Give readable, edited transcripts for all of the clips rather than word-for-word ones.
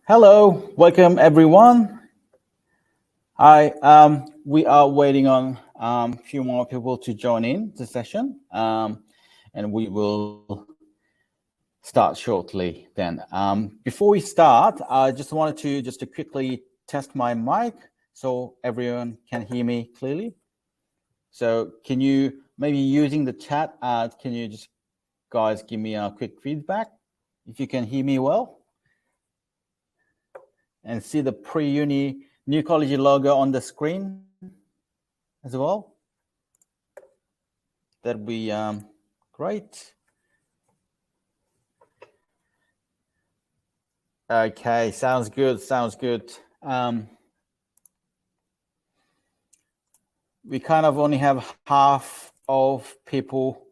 Hello, welcome everyone. Hi, we are waiting on a few more people to join in the session, and we will start shortly then. Before we start, I just wanted to quickly test my mic so everyone can hear me clearly. So can you, maybe using the chat, can you just guys give me a quick feedback if you can hear me well? And see the Pre-Uni New College logo on the screen as well. That'd be great. Okay, sounds good, sounds good. We kind of only have half of people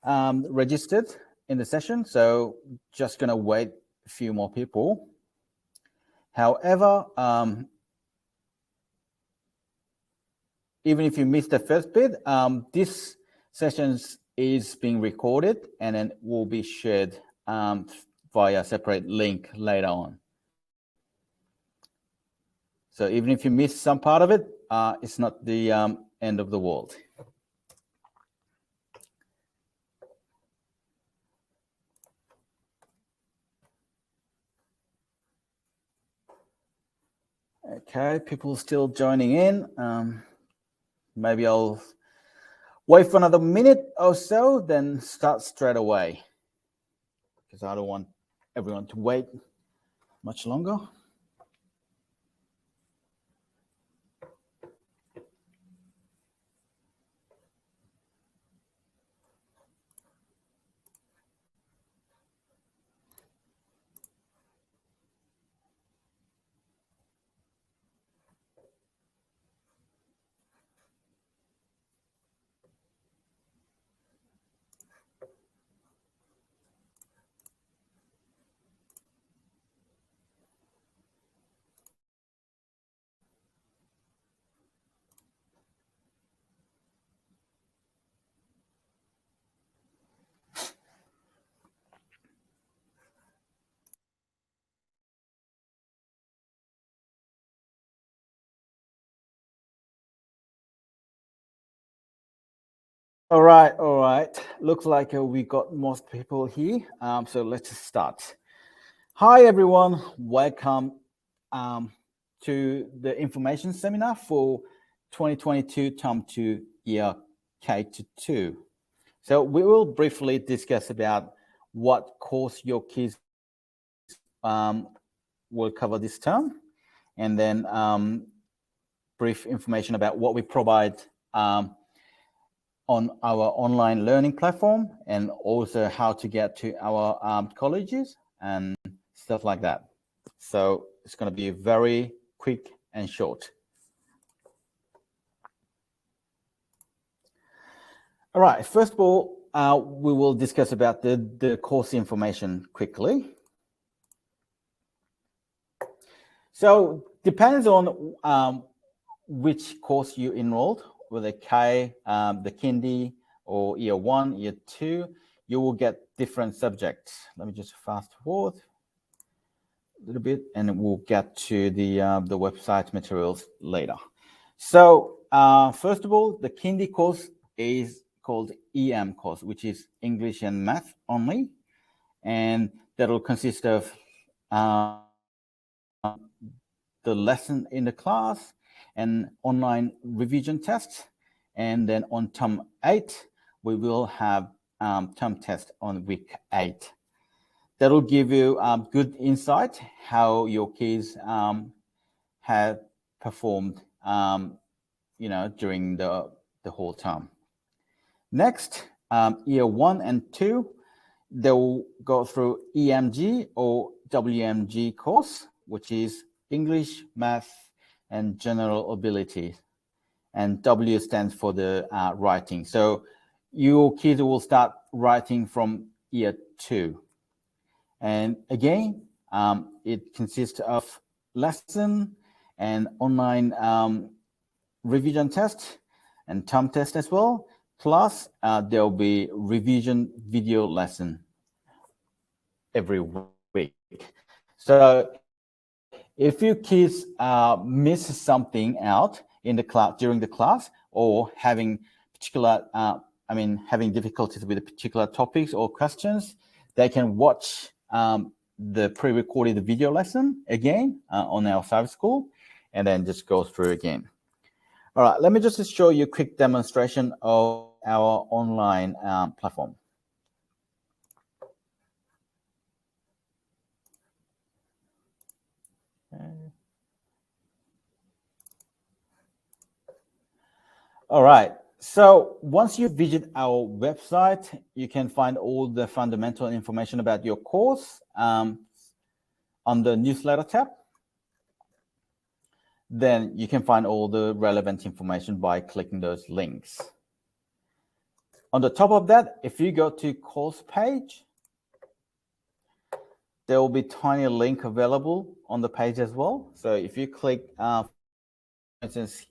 registered in the session, so just gonna wait a few more people. However, even if you missed the first bit, this session is being recorded and then will be shared via a separate link later on. So even if you missed some part of it, it's not the end of the world. Okay, people still joining in. Maybe I'll wait for another minute or so, then start straight away, because I don't want everyone to wait much longer. All right. Looks like we got most people here. So let's start. Hi, everyone. Welcome to the information seminar for 2022 Term 2 Year K-2. So we will briefly discuss about what course your kids will cover this term, and then brief information about what we provide on our online learning platform, and also how to get to our colleges and stuff like that. So it's going to be very quick and short. All right, first of all, we will discuss about the course information quickly. So depends on which course you enrolled, whether K, the kindy, or year 1, year 2, you will get different subjects. Let me just fast forward a little bit, and we'll get to the website materials later. So first of all, the kindy course is called EM course, which is English and Math only, and that will consist of the lesson in the class and online revision tests. And then on term 8, we will have term test on week 8. That'll give you good insight how your kids have performed, during the whole term. Next, year 1 and 2, they will go through EMG or WMG course, which is English, Math, and General Ability. And W stands for the writing. So your kids will start writing from year 2. And again, it consists of lesson and online revision test and term test as well. Plus, there will be revision video lesson. every week. So if your kids miss something out in the class during the class, or having particular, having difficulties with particular topics or questions, they can watch the pre-recorded video lesson again on our cyber school, and then just go through again. All right, let me just show you a quick demonstration of our online platform. Okay. All right, so once you visit our website, you can find all the fundamental information about your course on the newsletter tab. Then you can find all the relevant information by clicking those links. On the top of that, if you go to course page, there will be a tiny link available on the page as well. So if you click, for instance,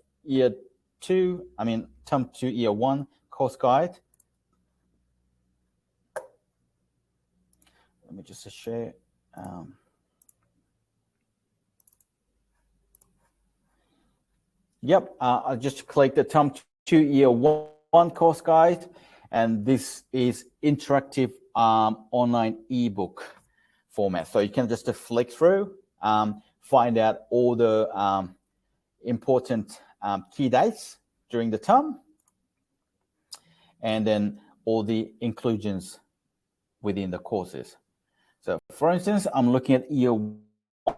term 2, year 1 course guide. Let me just share. I just clicked the term 2, year 1 course guide, and this is interactive online ebook format. So you can just flick through, find out all the important key dates during the term, and then all the inclusions within the courses. So for instance, I'm looking at year 1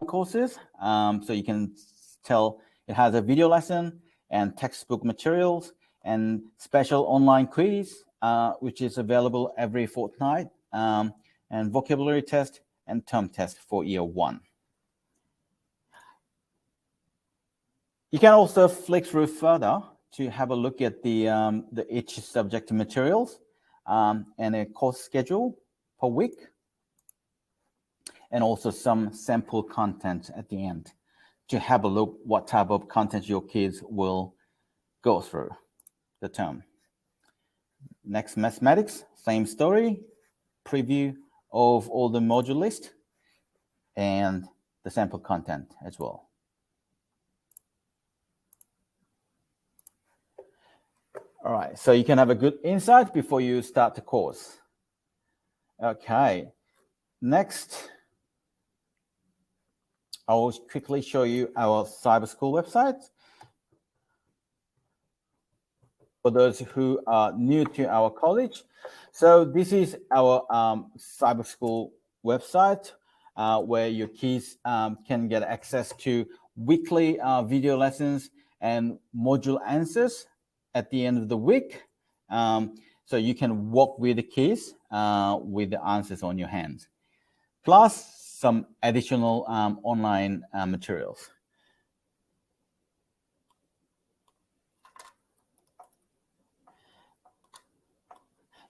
courses. So you can tell it has a video lesson and textbook materials and special online quiz, which is available every fortnight, and vocabulary test and term test for year 1. You can also flick through further to have a look at the each subject materials and a course schedule per week, and also some sample content at the end to have a look what type of content your kids will go through the term. Next, mathematics, same story, preview of all the module list and the sample content as well. All right, so you can have a good insight before you start the course. Okay, next, I will quickly show you our cyber school website. For those who are new to our college, so this is our cyber school website where your kids can get access to weekly video lessons and module answers at the end of the week. So you can walk with the kids with the answers on your hands, plus some additional online materials.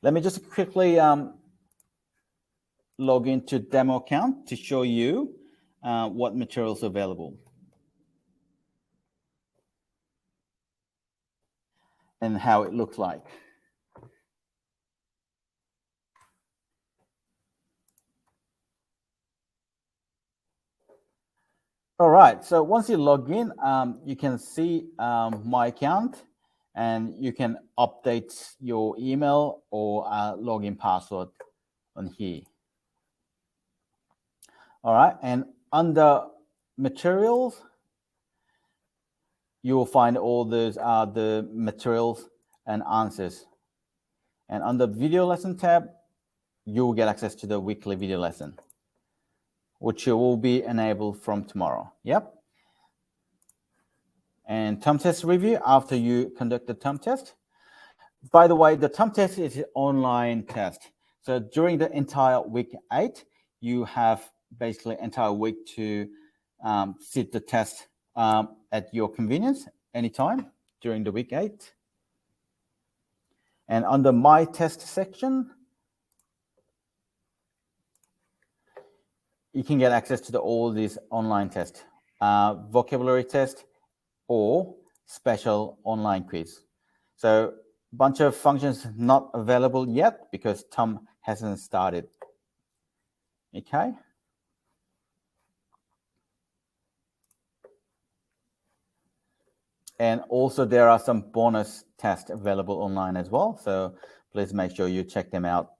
Let me just quickly log into demo account to show you what materials are available and how it looks like. All right, so once you log in, you can see my account, and you can update your email or login password on here. All right, and under materials, you will find all those the materials and answers. And under video lesson tab, you will get access to the weekly video lesson, which will be enabled from tomorrow. Yep. And term test review after you conduct the term test. By the way, the term test is an online test. So during the entire week 8, you have basically entire week to sit the test at your convenience anytime during the week 8. And under my test section, you can get access to all these online tests, vocabulary test or special online quiz. So a bunch of functions not available yet because term hasn't started. Okay. And also there are some bonus tests available online as well. So please make sure you check them out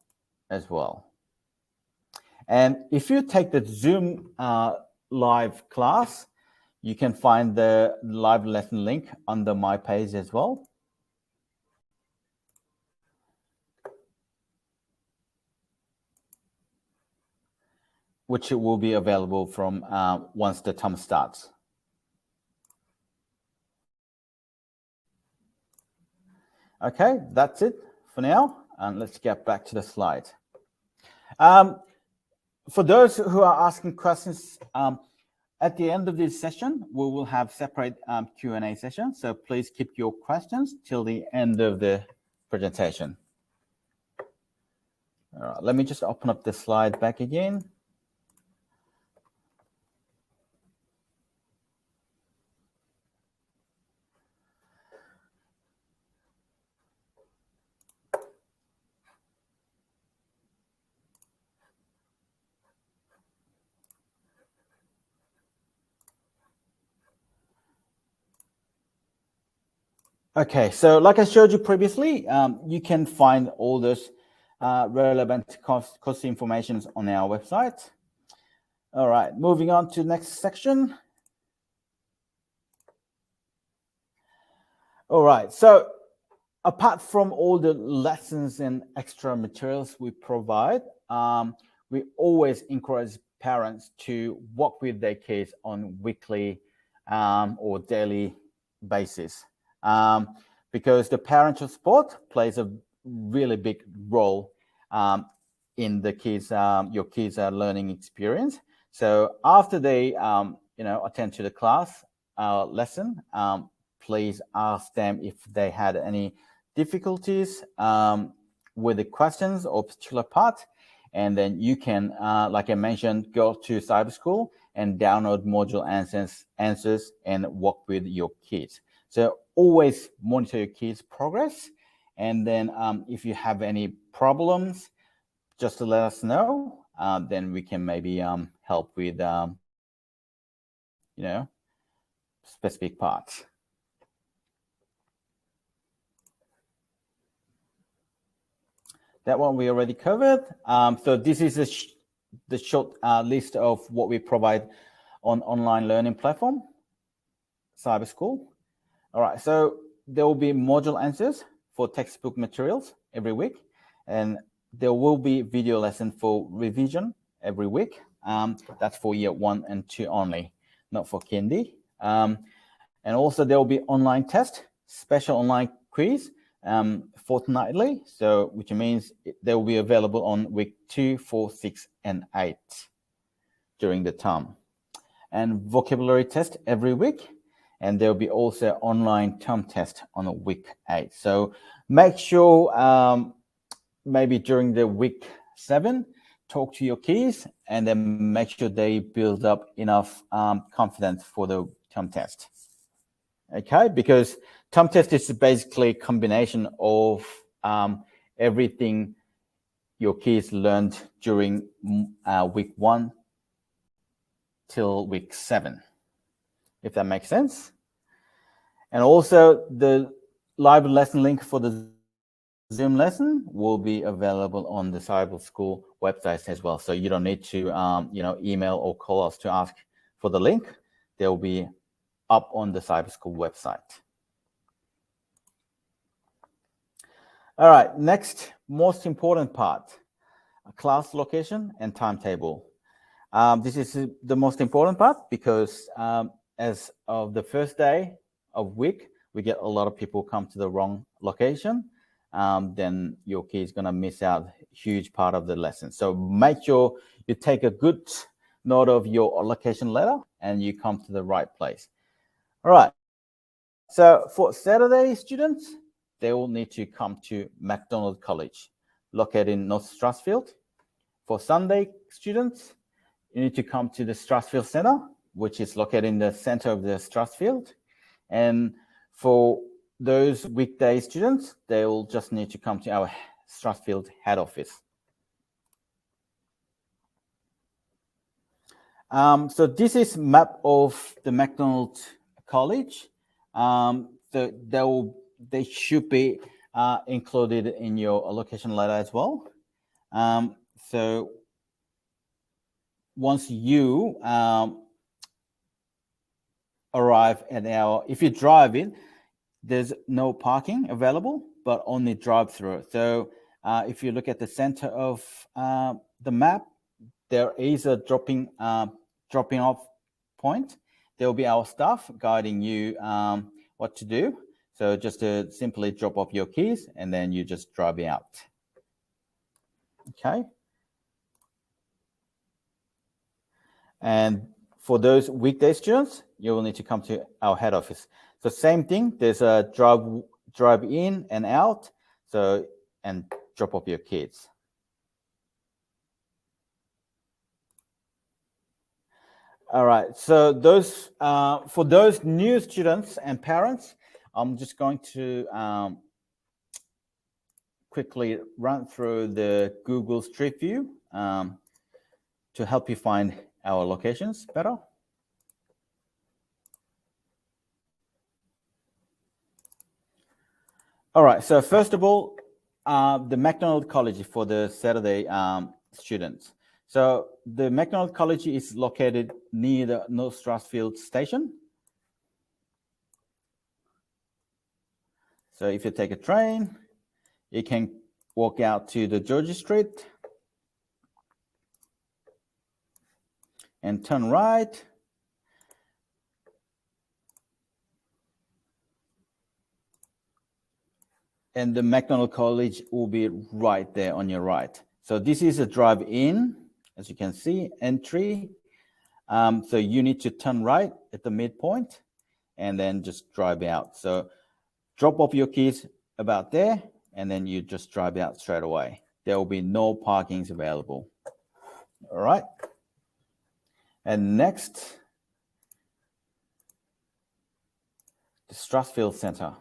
as well. And if you take the Zoom live class, you can find the live lesson link under my page as well. Which will be available from once the term starts. Okay, that's it for now. And let's get back to the slide. For those who are asking questions, at the end of this session, we will have separate Q&A session. So please keep your questions till the end of the presentation. All right, let me just open up the slide back again. Okay, so like I showed you previously, you can find all those relevant course information on our website. All right, moving on to the next section. All right, so apart from all the lessons and extra materials we provide, we always encourage parents to work with their kids on weekly or daily basis. Because the parental support plays a really big role in the kids, your kids' learning experience. So after they, attend to the class lesson, please ask them if they had any difficulties with the questions or particular part, and then you can, like I mentioned, go to cyber school and download module answers and work with your kids. So always monitor your kids' progress. And then if you have any problems, just to let us know, then we can maybe help with, specific parts. That one we already covered. So this is the short list of what we provide on online learning platform, Cyber School. All right, so there will be module answers for textbook materials every week, and there will be video lesson for revision every week. That's for year 1 and 2 only, not for kindy. And also there will be online test, special online quiz fortnightly, so which means they will be available on week 2, 4, 6, and 8 during the term. And vocabulary test every week. And there'll be also online term test on week 8. So make sure maybe during the week 7, talk to your kids and then make sure they build up enough confidence for the term test. Okay, because term test is basically a combination of everything your kids learned during week 1 till week 7. If that makes sense. And also the live lesson link for the Zoom lesson will be available on the Cyber School website as well. So you don't need to email or call us to ask for the link. They will be up on the Cyber School website. All right, next most important part, class location and timetable. This is the most important part because as of the first day of week, we get a lot of people come to the wrong location. Then your kid is going to miss out a huge part of the lesson. So make sure you take a good note of your location letter and you come to the right place. All right. So for Saturday students, they will need to come to McDonalds College, located in North Strathfield. For Sunday students, you need to come to the Strathfield Center, which is located in the center of the Strathfield. And for those weekday students, they will just need to come to our Strathfield head office. So this is map of the McDonald's College. They should be included in your allocation letter as well. So once you arrive at if you drive in, there's no parking available, but only drive-through. So if you look at the center of the map, there is a dropping off point. There will be our staff guiding you what to do. So just to simply drop off your keys and then you just drive out. Okay. And for those weekday students, you will need to come to our head office. So same thing, there's a drive in and out, so and drop off your kids. All right, so those for those new students and parents, I'm just going to quickly run through the Google Street View to help you find our locations better. All right, so first of all, the McDonald's College for the Saturday students. So the McDonald's College is located near the North Strathfield station. So if you take a train, you can walk out to the Georgia Street and turn right. And the McDonald's College will be right there on your right. So this is a drive-in, as you can see, entry. So you need to turn right at the midpoint and then just drive out. So drop off your keys about there and then you just drive out straight away. There will be no parkings available. All right. And next, the Strathfield Centre.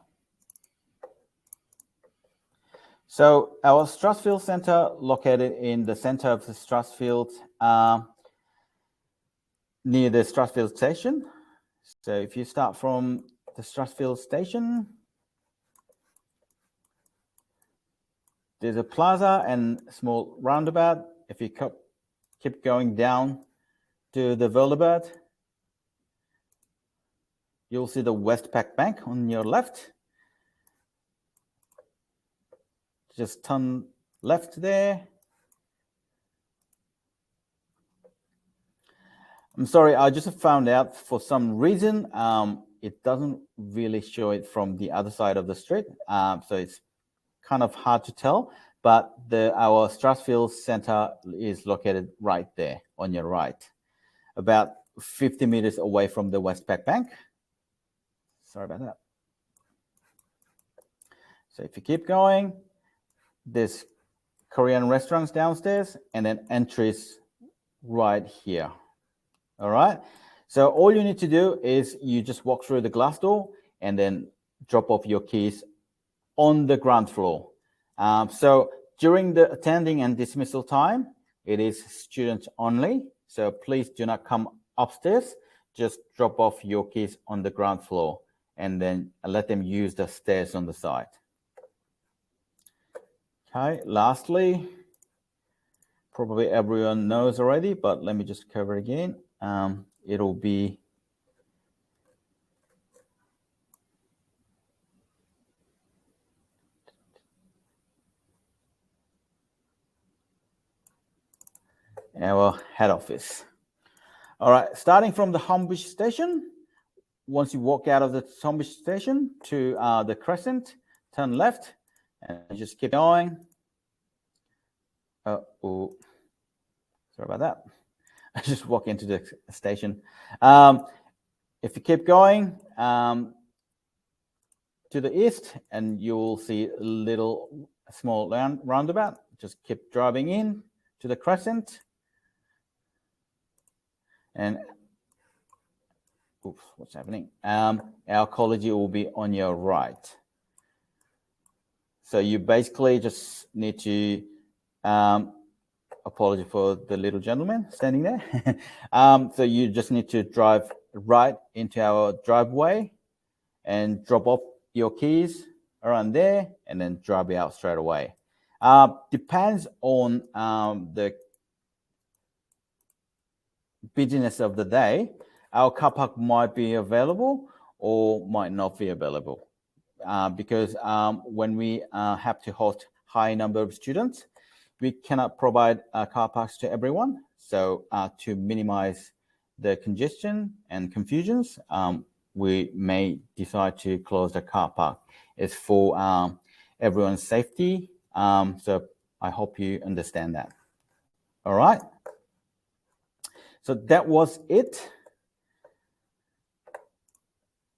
So our Strathfield Centre, located in the center of the Strathfield, near the Strathfield station. So if you start from the Strathfield station, there's a plaza and a small roundabout. If you keep going down to the roundabout, you'll see the Westpac Bank on your left. Just turn left there. I'm sorry, I just found out for some reason it doesn't really show it from the other side of the street. So it's kind of hard to tell, but our Strathfield Centre is located right there on your right, about 50 meters away from the Westpac Bank. Sorry about that. So if you keep going, there's Korean restaurants downstairs and then entries right here. All right. So all you need to do is you just walk through the glass door and then drop off your keys on the ground floor. So during the attending and dismissal time, it is students only. So please do not come upstairs. Just drop off your keys on the ground floor and then let them use the stairs on the side. Okay, lastly, probably everyone knows already, but let me just cover it again. It'll be our head office. All right, starting from the Humbush station, once you walk out of the Humbush station to the Crescent, turn left and just keep going. Oh, sorry about that. I just walk into the station. If you keep going to the east, and you'll see a small roundabout. Just keep driving in to the Crescent. And oops, what's happening? Our college will be on your right. So you basically just need to apology for the little gentleman standing there. So you just need to drive right into our driveway and drop off your keys around there and then drive out straight away. Depends on the busyness of the day. Our car park might be available or might not be available because when we have to host high number of students, we cannot provide car parks to everyone. So to minimize the congestion and confusions, we may decide to close the car park. It's for everyone's safety. So I hope you understand that. All right. So that was it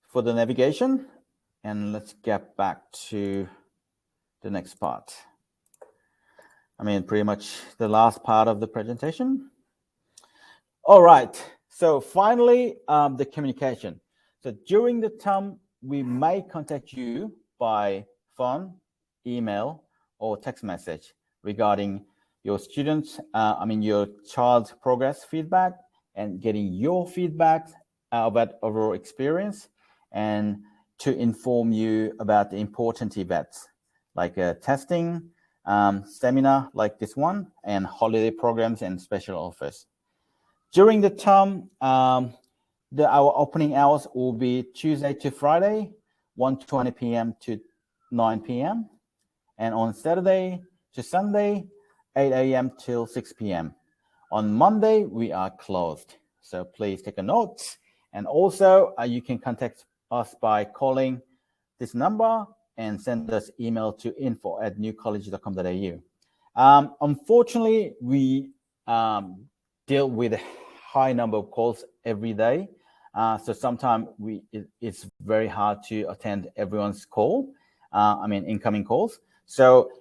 for the navigation. And let's get back to the next part. I mean, pretty much the last part of the presentation. All right. So finally, the communication. So during the term, we may contact you by phone, email, or text message regarding your students, your child's progress feedback and getting your feedback about overall experience and to inform you about the important events like testing, seminar like this one, and holiday programs and special offers. During the term, our opening hours will be Tuesday to Friday, 1:20 p.m. to 9 p.m. And on Saturday to Sunday, 8 a.m. till 6 p.m. On Monday, we are closed. So please take a note. And also, you can contact us by calling this number and send us email to info@newcollege.com.au. Unfortunately, we deal with a high number of calls every day. So sometimes it's very hard to attend everyone's call, incoming calls. So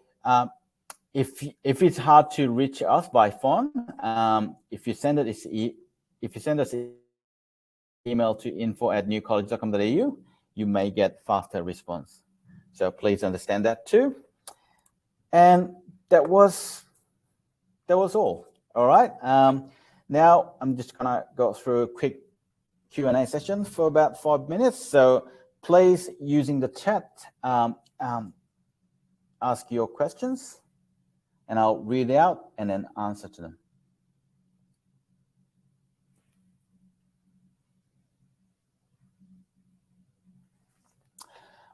if it's hard to reach us by phone, if you send us email to info@newcollege.com.au, you may get faster response. So please understand that too. And that was all. All right. Now I'm just gonna go through a quick Q&A session for about 5 minutes. So please, using the chat, ask your questions, and I'll read out and then answer to them.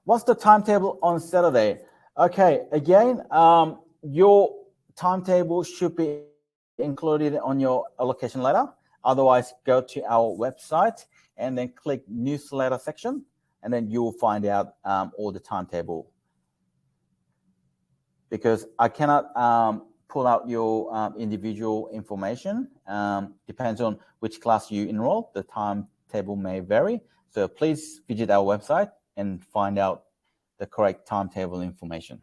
What's the timetable on Saturday? Okay, again, your timetable should be included on your allocation letter. Otherwise, go to our website and then click newsletter section, and then you will find out all the timetable. Because I cannot pull out your individual information. Depends on which class you enroll. The timetable may vary. So please visit our website and find out the correct timetable information.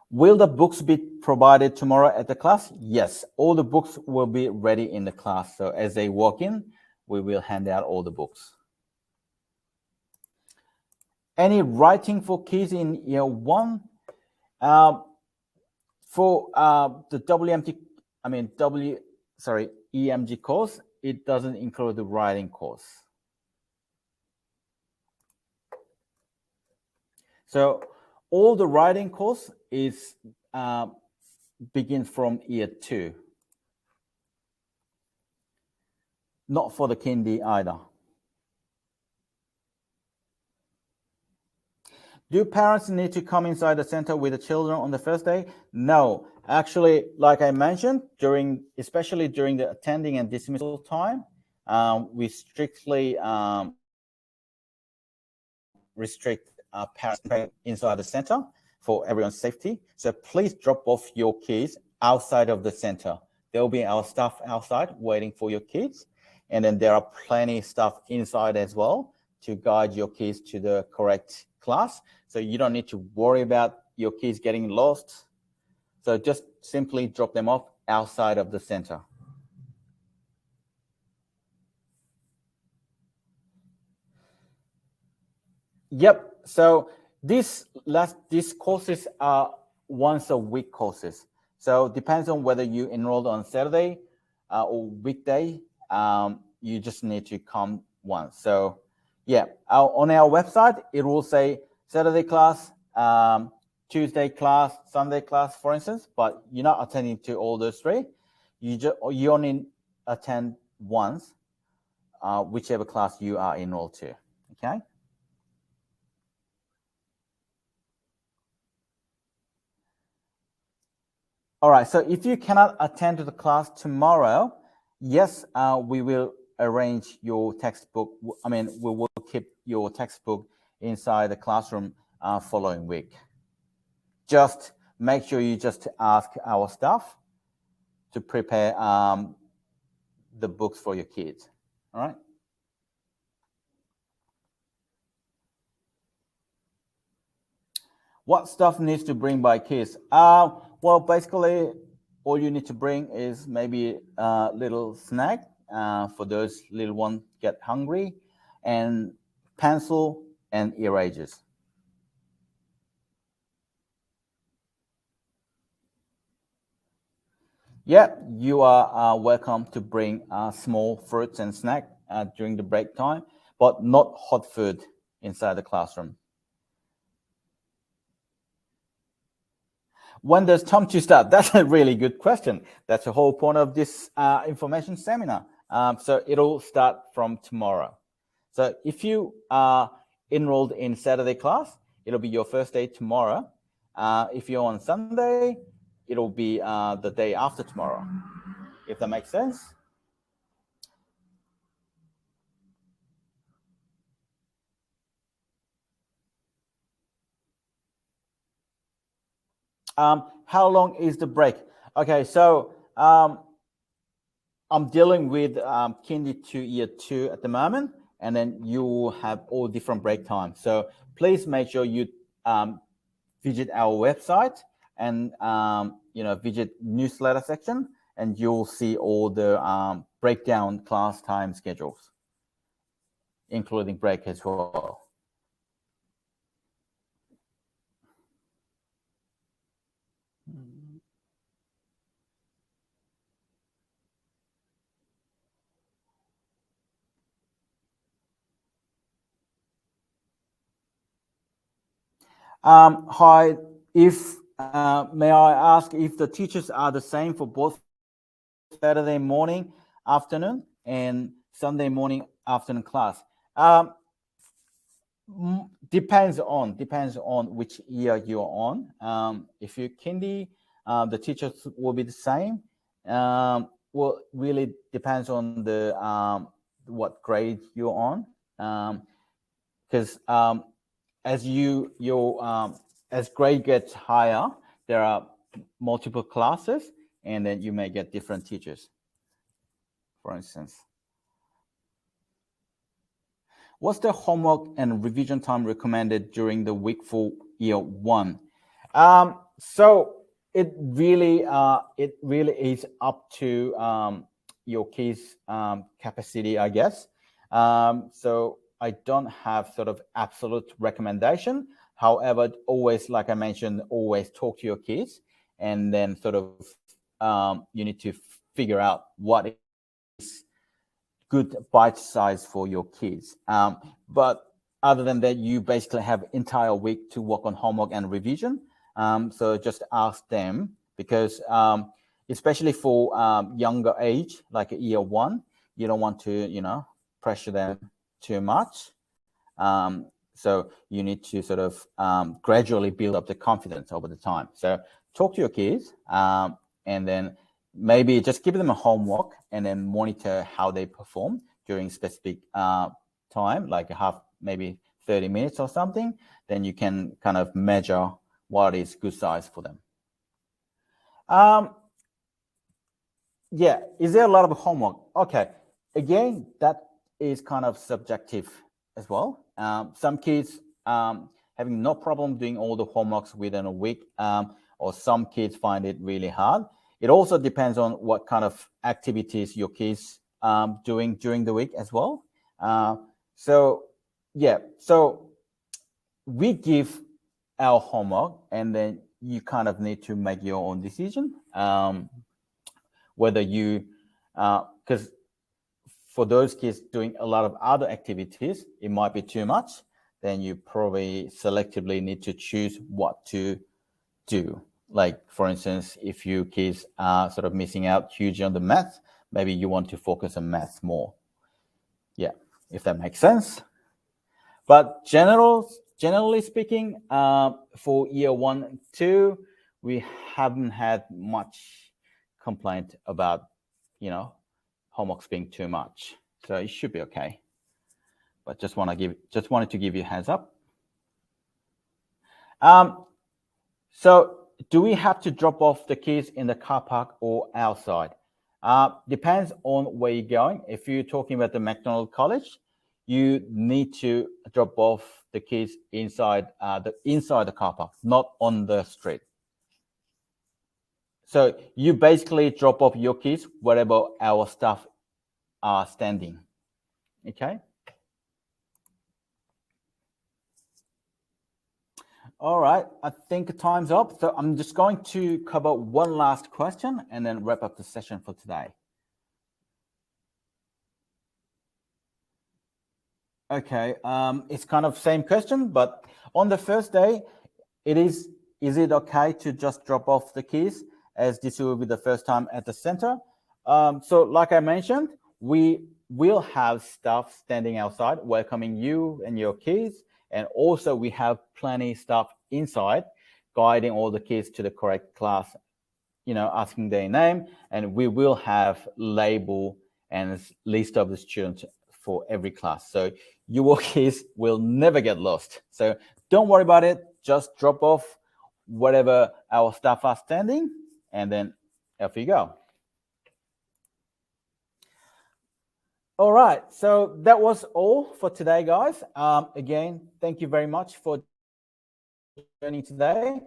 Will the books be provided tomorrow at the class? Yes, all the books will be ready in the class. So as they walk in, we will hand out all the books. Any writing for kids in year 1? For the EMG course, it doesn't include the writing course. So all the writing course is begins from year 2. Not for the kindy either. Do parents need to come inside the center with the children on the first day? No, actually, like I mentioned, especially during the attending and dismissal time, we strictly restrict parents inside the center for everyone's safety. So please drop off your kids outside of the center. There will be our staff outside waiting for your kids. And then there are plenty of stuff inside as well to guide your kids to the correct class. So you don't need to worry about your kids getting lost. So just simply drop them off outside of the center. Yep. So these courses are once a week courses. So it depends on whether you enrolled on Saturday or weekday. You just need to come once. So yeah, on our website, it will say Saturday class, Tuesday class, Sunday class, for instance, but you're not attending to all those three. You only attend once, whichever class you are enrolled to, okay? All right, so if you cannot attend to the class tomorrow, yes, we will arrange your textbook. I mean, we will keep your textbook inside the classroom following week. Just make sure you just ask our staff to prepare the books for your kids, all right? What stuff needs to bring by kids? Well, basically, all you need to bring is maybe a little snack for those little ones get hungry, and pencil and erasers. Yeah, you are welcome to bring small fruits and snack during the break time, but not hot food inside the classroom. When does time to start? That's a really good question. That's the whole point of this information seminar. So it'll start from tomorrow. So if you are enrolled in Saturday class, it'll be your first day tomorrow. If you're on Sunday, it'll be the day after tomorrow, if that makes sense. How long is the break? Okay, so I'm dealing with Kindy to year 2 at the moment, and then you have all different break times. So please make sure you visit our website and visit newsletter section, and you'll see all the breakdown class time schedules, including break as well. Hi, if may I ask if the teachers are the same for both Saturday morning, afternoon, and Sunday morning, afternoon class? Depends on which year you're on. If you're kindy, the teachers will be the same. Well, really depends on the what grade you're on, because as as grade gets higher, there are multiple classes, and then you may get different teachers, for instance. What's the homework and revision time recommended during the week for year 1? So it really is up to your kids' capacity, I guess. So I don't have sort of absolute recommendation. However, always, like I mentioned, always talk to your kids, and then sort of you need to figure out what is good bite size for your kids. But other than that, you basically have entire week to work on homework and revision. So just ask them, because especially for younger age, like year 1, you don't want to, pressure them too much. So you need to sort of gradually build up the confidence over the time. So talk to your kids, and then maybe just give them a homework, and then monitor how they perform during specific time, like maybe 30 minutes or something. Then you can kind of measure what is good size for them. Yeah, is there a lot of homework? Okay, again, that is kind of subjective as well. Some kids having no problem doing all the homeworks within a week, or some kids find it really hard. It also depends on what kind of activities your kids doing during the week as well. So we give our homework, and then you kind of need to make your own decision whether you, because for those kids doing a lot of other activities, it might be too much. Then you probably selectively need to choose what to do. Like, for instance, if you kids are sort of missing out hugely on the math, maybe you want to focus on math more. Yeah, if that makes sense. But generally speaking, for year 1 and 2, we haven't had much complaint about, homeworks being too much. So it should be okay. But just wanted to give you a heads up. So do we have to drop off the kids in the car park or outside? Depends on where you're going. If you're talking about the McDonald's college, you need to drop off the kids inside the car park, not on the street. So you basically drop off your kids wherever our staff are standing. Okay. All right, I think time's up. So I'm just going to cover one last question and then wrap up the session for today. Okay, it's kind of same question, but on the first day, is it okay to just drop off the keys, as this will be the first time at the center? So like I mentioned, we will have staff standing outside welcoming you and your kids. And also we have plenty staff inside guiding all the kids to the correct class, asking their name. And we will have label and list of the students for every class. So your kids will never get lost. So don't worry about it. Just drop off whatever our staff are standing, and then off you go. All right, so that was all for today, guys. Again, thank you very much for joining today,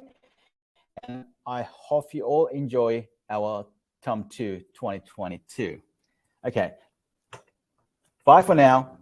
and I hope you all enjoy our Term 2 2022. Okay, bye for now.